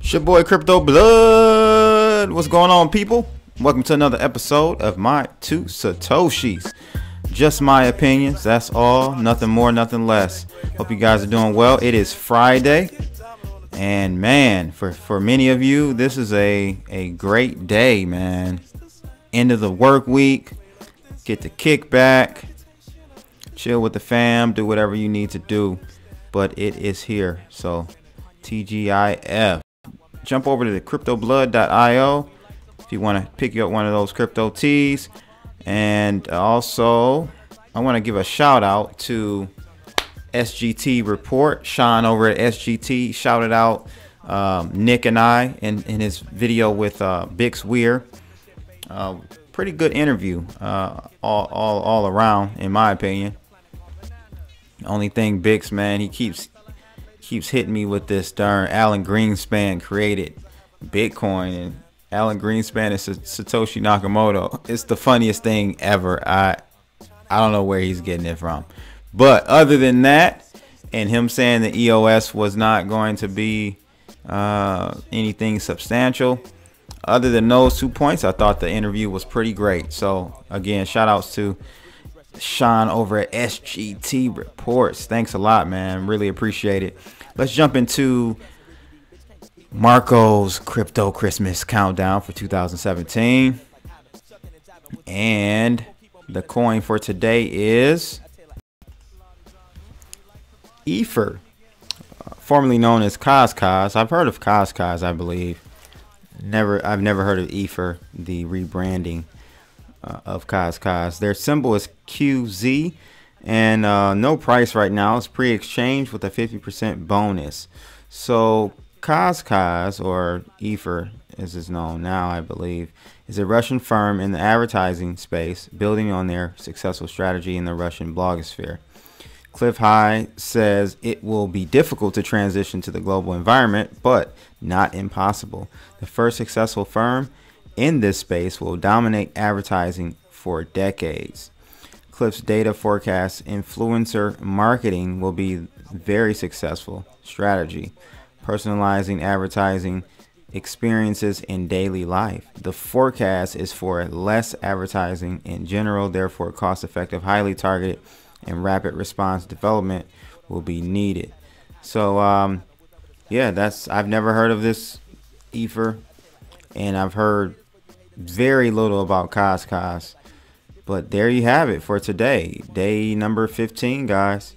It's your boy Crypto Blood. What's going on, people? Welcome to another episode of My Two Satoshis. Just my opinions, that's all. Nothing more, nothing less. Hope you guys are doing well. It is Friday. And man, for many of you, this is a great day, man. End of the work week. Get to kick back. Chill with the fam. Do whatever you need to do. But it is here. So TGIF. Jump over to the cryptoblood.io if you want to pick up one of those crypto teas. And also, I want to give a shout out to SGT Report. Sean over at SGT shouted out Nick and I in his video with Bix Weir. Pretty good interview all around, in my opinion. Only thing, Bix, man, he keeps hitting me with this darn Alan Greenspan created Bitcoin, and Alan Greenspan is Satoshi Nakamoto. It's the funniest thing ever. I don't know where he's getting it from, but other than that, and him saying the EOS was not going to be anything substantial, other than those 2 points, I thought the interview was pretty great. So again, shout outs to Sean over at SGT Reports. Thanks a lot, man. Really appreciate it. Let's jump into Marco's crypto Christmas countdown for 2017. And the coin for today is Ether, formerly known as Kaz. I've heard of Kaz, I believe. I've never heard of Ether, the rebranding of Kaz. Their symbol is QZ, and no price right now. It's pre-exchange with a 50% bonus. So Kaz, or Ether as is known now, I believe, is a Russian firm in the advertising space, building on their successful strategy in the Russian blogosphere. Clif says it will be difficult to transition to the global environment, but not impossible. The first successful firm in this space will dominate advertising for decades. Clif's data forecasts influencer marketing will be very successful strategy, personalizing advertising experiences in daily life. The forecast is for less advertising in general, therefore cost-effective, highly targeted, and rapid response development will be needed. So yeah, I've never heard of this Ether, and I've heard very little about Kaz, but there you have it for today, day number 15, guys.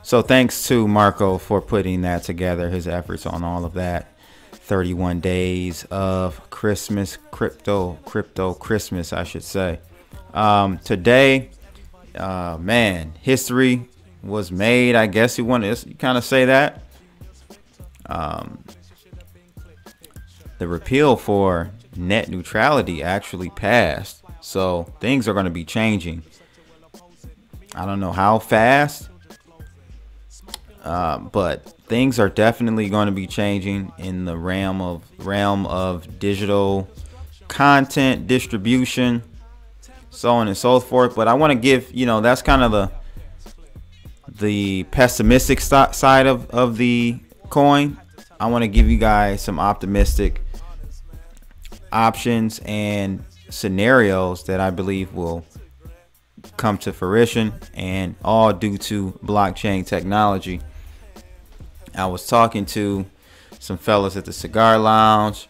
So thanks to Marco for putting that together, his efforts on all of that. 31 days of Christmas, crypto Christmas, I should say. Today, man, history was made, I guess you want to kind of say that. The repeal for net neutrality actually passed, so things are going to be changing. I don't know how fast, but things are definitely going to be changing in the realm of digital content distribution, so on and so forth. But I want to give, that's kind of the pessimistic side of the coin. I want to give you guys some optimistic options and scenarios that I believe will come to fruition, and all due to blockchain technology. I was talking to some fellas at the cigar lounge.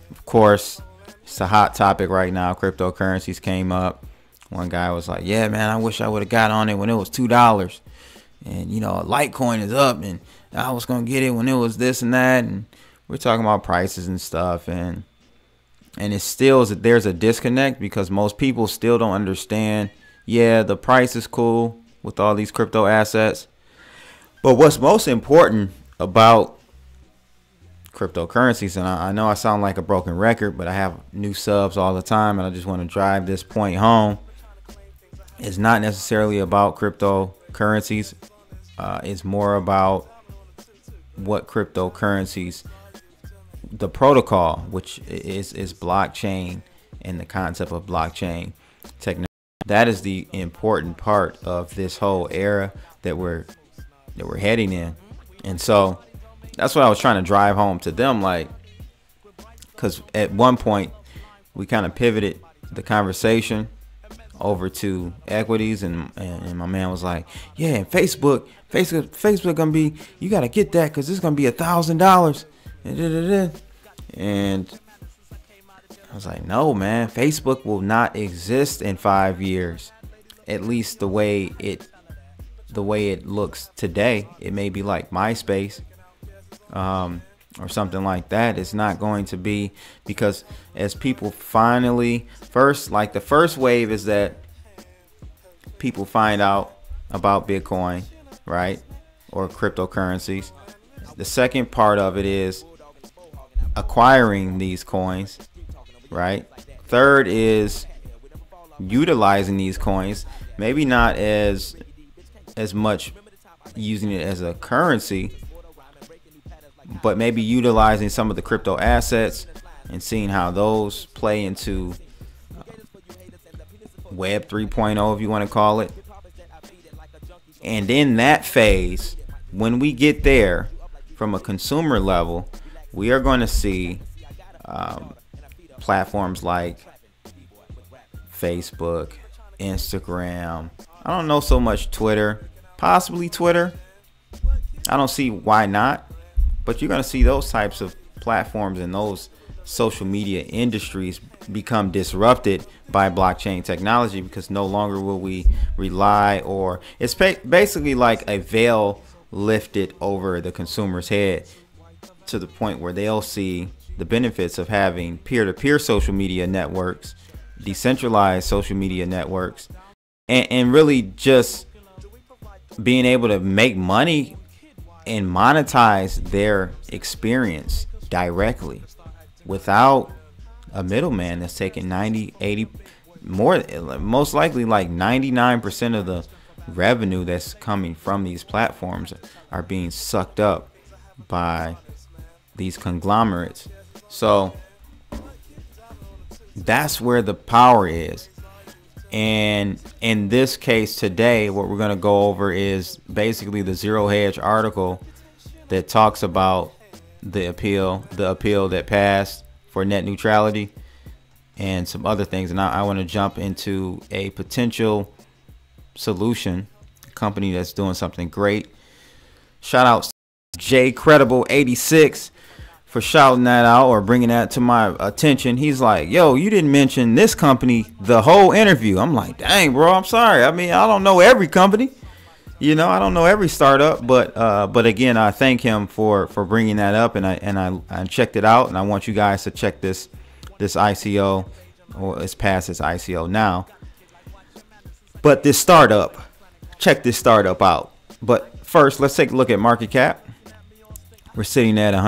Of course, it's a hot topic right now. Cryptocurrencies came up. One guy was like, yeah, man, I wish I would have got on it when it was $2. And, Litecoin is up, and I was going to get it when it was this and that. And we're talking about prices and stuff. And it's still, there's a disconnect because most people still don't understand. Yeah, the price is cool with all these crypto assets, but what's most important about cryptocurrencies, and I know I sound like a broken record, but I have new subs all the time, and I just want to drive this point home. It's not necessarily about cryptocurrencies. It's more about what cryptocurrencies, the protocol, which is blockchain, and the concept of blockchain technology. That is the important part of this whole era that we're heading in. And so that's what I was trying to drive home to them, like, because at one point we kind of pivoted the conversation over to equities, and my man was like, yeah, and Facebook gonna be, you gotta get that because it's gonna be $1,000, and I was like, no, man, Facebook will not exist in 5 years, at least the way it looks today. It may be like MySpace, or something like that. It's not going to be, because as people finally, the first wave is that people find out about Bitcoin, right, or cryptocurrencies. The second part of it is acquiring these coins, right? Third is utilizing these coins, maybe not as much using it as a currency, but maybe utilizing some of the crypto assets and seeing how those play into Web 3.0, if you want to call it. And in that phase, when we get there from a consumer level, we are going to see platforms like Facebook, Instagram. I don't know so much Twitter, possibly Twitter. I don't see why not. But you're going to see those types of platforms and those social media industries become disrupted by blockchain technology, because no longer will we rely, or it's basically like a veil lifted over the consumer's head to the point where they'll see the benefits of having peer-to-peer social media networks, decentralized social media networks, and really just being able to make money and monetize their experience directly without a middleman that's taking 90, 80, more, most likely like 99% of the revenue that's coming from these platforms are being sucked up by these conglomerates. So that's where the power is. And in this case today, what we're going to go over is basically the Zero Hedge article that talks about the appeal that passed for net neutrality and some other things. And I want to jump into a potential solution, a company that's doing something great. Shout out J Credible 86 for shouting that out or bringing that to my attention. He's like, yo, you didn't mention this company the whole interview. I'm like, dang, bro, I'm sorry. I mean, I don't know every company, you know, I don't know every startup, but again, I thank him for bringing that up, and I checked it out, and I want you guys to check this ICO, or it's past its ICO now. But this startup, check this startup out. But first, let's take a look at market cap. We're sitting at but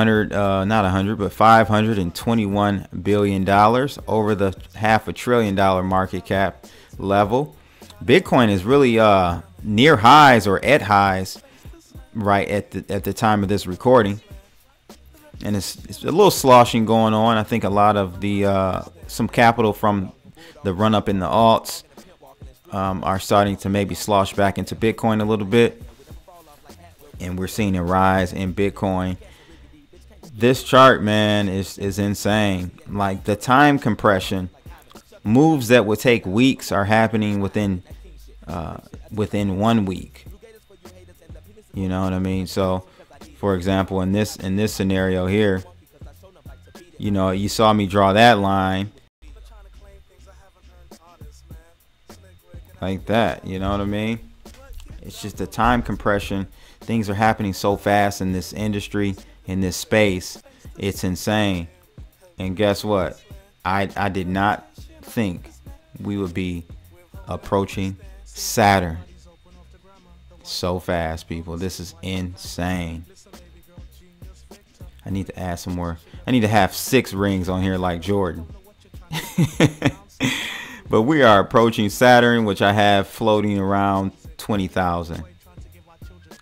$521 billion, over the $500 billion market cap level. Bitcoin is really near highs or at highs right at the time of this recording, and it's a little sloshing going on. I think a lot of the some capital from the run up in the alts are starting to maybe slosh back into Bitcoin a little bit, and we're seeing a rise in Bitcoin. This chart, man, is insane. Like, the time compression, moves that would take weeks are happening within 1 week. You know what I mean? So, for example, in this scenario here, you know, you saw me draw that line like that. You know what I mean? It's just the time compression. Things are happening so fast in this industry, in this space. It's insane. And guess what? I did not think we would be approaching Saturn so fast, people. This is insane. I need to add some more. I need to have 6 rings on here like Jordan. But we are approaching Saturn, which I have floating around 20,000.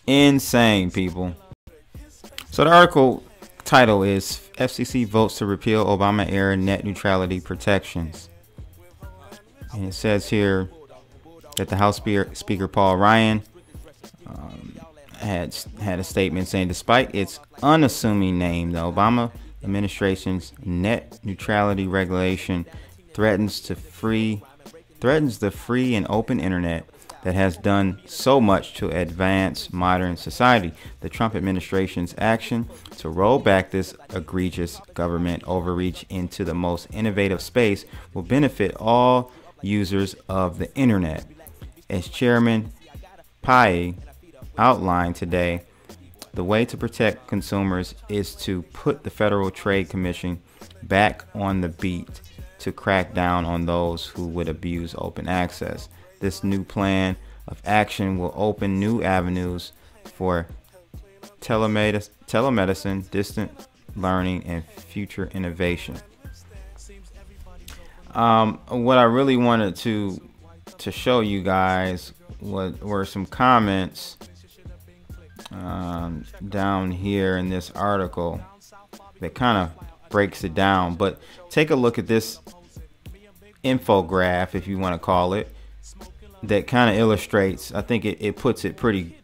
Insane, people. So the article title is FCC votes to repeal Obama era net neutrality protections. And it says here that the House Speaker Paul Ryan had a statement saying, despite its unassuming name, the Obama administration's net neutrality regulation threatens the free and open internet that has done so much to advance modern society. The Trump administration's action to roll back this egregious government overreach into the most innovative space will benefit all users of the internet. As Chairman Pai outlined today, the way to protect consumers is to put the Federal Trade Commission back on the beat to crack down on those who would abuse open access. This new plan of action will open new avenues for telemedicine, distant learning, and future innovation. What I really wanted to show you guys were some comments down here in this article that kind of breaks it down. But take a look at this infographic, if you want to call it, that kind of illustrates. I think it puts it pretty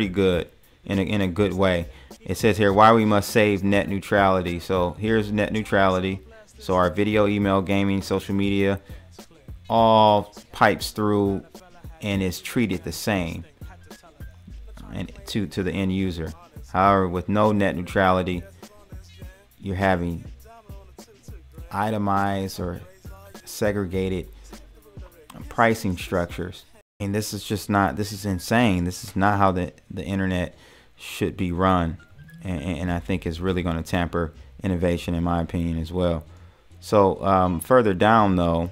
good in a good way. It says here why we must save net neutrality. So here's net neutrality. So our video, email, gaming, social media all pipes through and is treated the same and to the end user. However, with no net neutrality, you're having itemized or segregated pricing structures, and this is insane. This is not how the internet should be run, and I think is really going to tamper innovation, in my opinion, as well. So further down, though,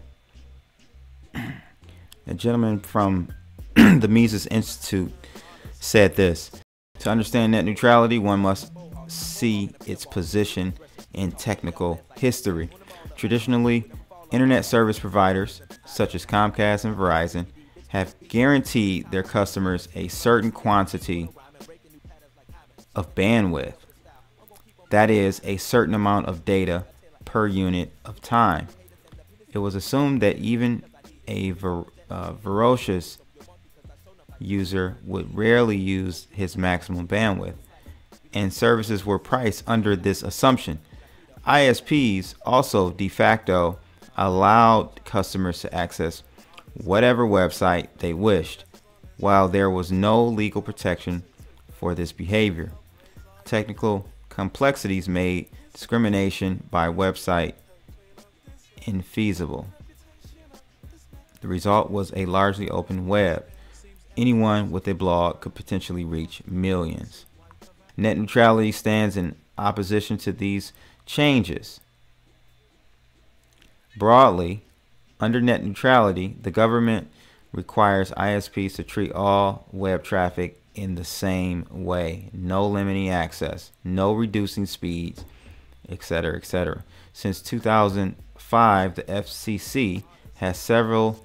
a gentleman from the Mises Institute said this: to understand net neutrality, one must see its position in technical history. Traditionally, internet service providers such as Comcast and Verizon have guaranteed their customers a certain quantity of bandwidth, that is, a certain amount of data per unit of time. It was assumed that even a voracious user would rarely use his maximum bandwidth, and services were priced under this assumption. ISPs also de facto allowed customers to access whatever website they wished, while there was no legal protection for this behavior. Technical complexities made discrimination by website infeasible. The result was a largely open web. Anyone with a blog could potentially reach millions. Net neutrality stands in opposition to these changes. Broadly, under net neutrality, the government requires ISPs to treat all web traffic in the same way. No limiting access, no reducing speeds, etc., etc. Since 2005, the FCC has several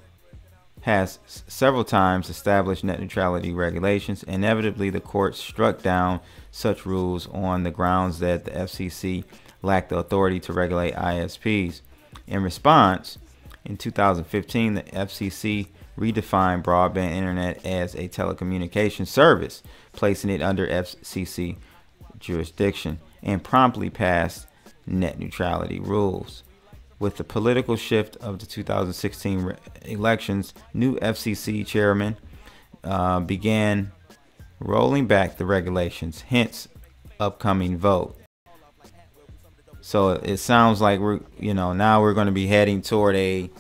times established net neutrality regulations. Inevitably, the courts struck down such rules on the grounds that the FCC lacked the authority to regulate ISPs. In response, in 2015, the FCC redefined broadband internet as a telecommunications service, placing it under FCC jurisdiction, and promptly passed net neutrality rules. With the political shift of the 2016 elections, new FCC chairman began rolling back the regulations, hence upcoming vote. So it sounds like now we're going to be heading toward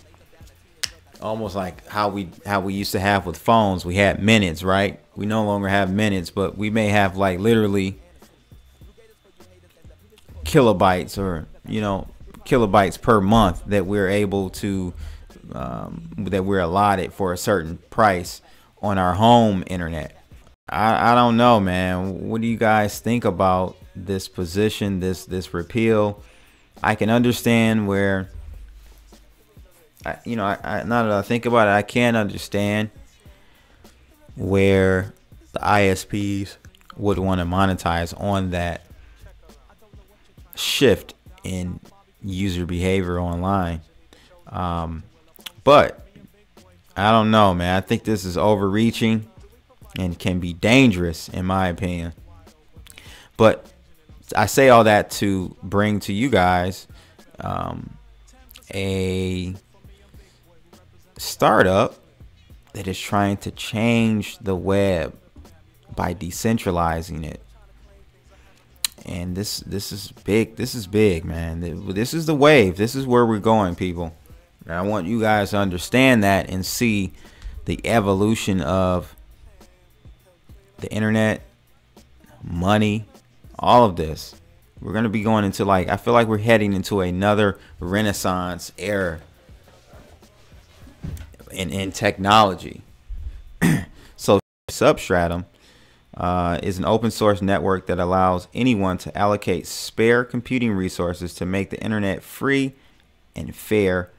almost like how we used to have with phones. We had minutes, right? We no longer have minutes, but we may have like literally kilobytes or kilobytes per month that we're able to that we're allotted for a certain price on our home internet. I don't know, man. What do you guys think about this position, this repeal? I can understand where now that I think about it, I can understand where the ISPs would want to monetize on that shift in user behavior online. But I don't know, man. I think this is overreaching. and can be dangerous in my opinion. But I say all that to bring to you guys a startup that is trying to change the web by decentralizing it. And this is big. This is big, man. This is the wave. This is where we're going, people. And I want you guys to understand that and see the evolution of the internet, money, all of this. We're going to be going into, like, I feel like we're heading into another Renaissance era in technology. So Substratum is an open source network that allows anyone to allocate spare computing resources to make the internet free and fair,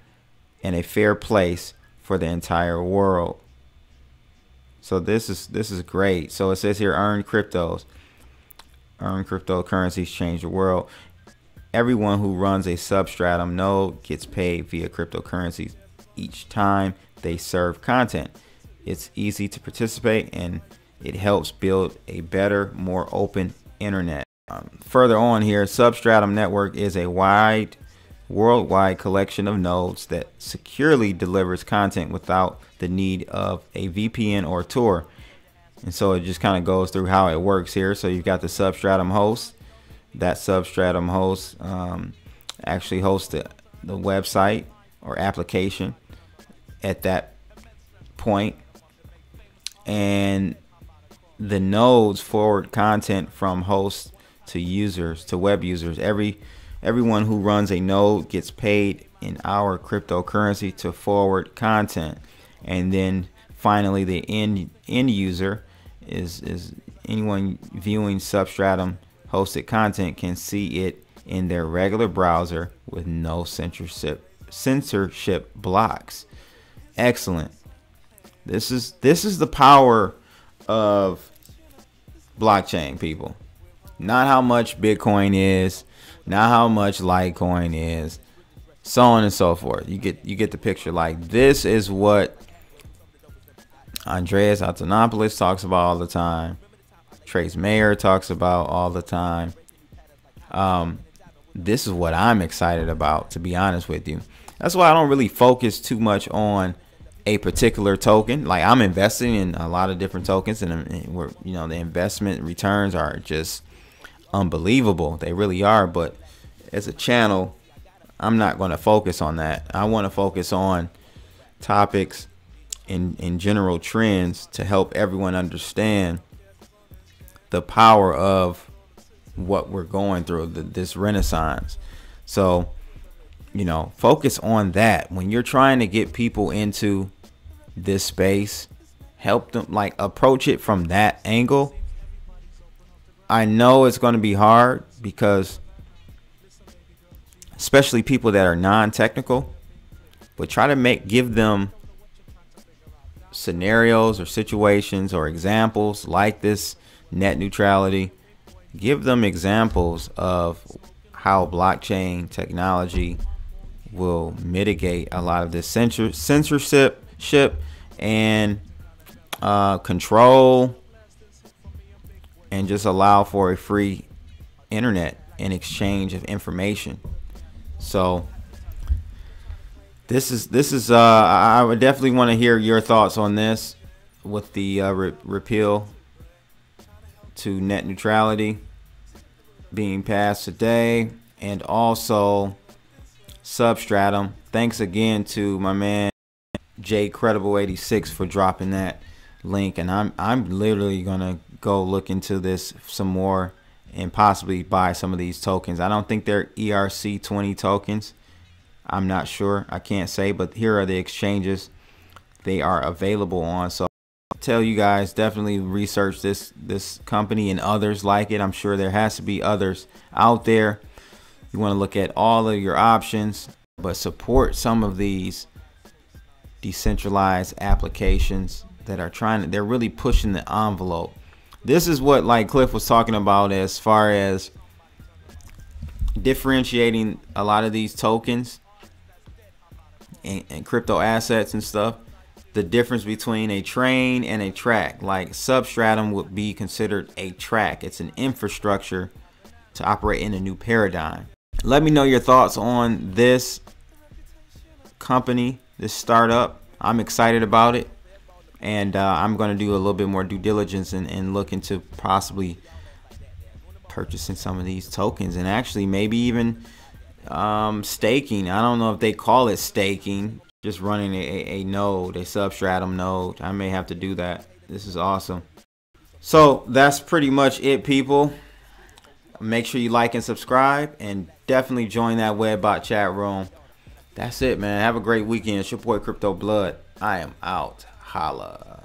and a fair place for the entire world. So this is great. So it says here, earn cryptos. Earn cryptocurrencies, change the world. Everyone who runs a Substratum node gets paid via cryptocurrencies each time they serve content. It's easy to participate, and it helps build a better, more open internet. Further on here, Substratum Network is a worldwide collection of nodes that securely delivers content without the need of a VPN or Tor. And so it just kind of goes through how it works here. So you've got the Substratum host. That Substratum host actually hosts the website or application at that point. And the nodes forward content from hosts to users, to web users. Everyone who runs a node gets paid in our cryptocurrency to forward content. And then finally the end user is anyone viewing Substratum hosted content can see it in their regular browser with no censorship blocks. Excellent. This is the power of blockchain, people. Not how much Bitcoin is, not how much Litecoin is, so on and so forth. You get the picture. Like, this is what Andreas Antonopoulos talks about all the time. Trace Mayer talks about all the time. This is what I'm excited about, to be honest with you. That's why I don't really focus too much on a particular token. Like, I'm investing in a lot of different tokens, and we're, you know, the investment returns are just unbelievable. They really are. But as a channel, I'm not going to focus on that. I want to focus on topics in general trends to help everyone understand the power of what we're going through, this renaissance. So, you know, focus on that when you're trying to get people into this space. Help them, like, approach it from that angle. I know it's going to be hard, because especially people that are non-technical, but try to give them scenarios or situations or examples like this net neutrality. Give them examples of how blockchain technology will mitigate a lot of this censorship and control, and just allow for a free internet and exchange of information. So this is I would definitely want to hear your thoughts on this, with the repeal to net neutrality being passed today, and also Substratum. Thanks again to my man JCredible86 for dropping that link, and I'm literally gonna go look into this some more and possibly buy some of these tokens. I don't think they're ERC20 tokens. I'm not sure. I can't say, but here are the exchanges they are available on. So I'll tell you guys, definitely research this company and others like it. I'm sure there has to be others out there. You want to look at all of your options, but support some of these decentralized applications that are they're really pushing the envelope. This is what, like Clif was talking about, as far as differentiating a lot of these tokens and crypto assets and stuff. the difference between a train and a track. Like substratum would be considered a track. It's an infrastructure to operate in a new paradigm. Let me know your thoughts on this company, this startup. I'm excited about it, and I'm going to do a little bit more due diligence and look into possibly purchasing some of these tokens, and actually maybe even staking. I don't know if they call it staking, just running a node, a substratum node. I may have to do that. This is awesome. So that's pretty much it, people. Make sure you like and subscribe, and definitely join that Webbot chat room. That's it, man. Have a great weekend. It's your boy Crypto Blood. I am out. Holla.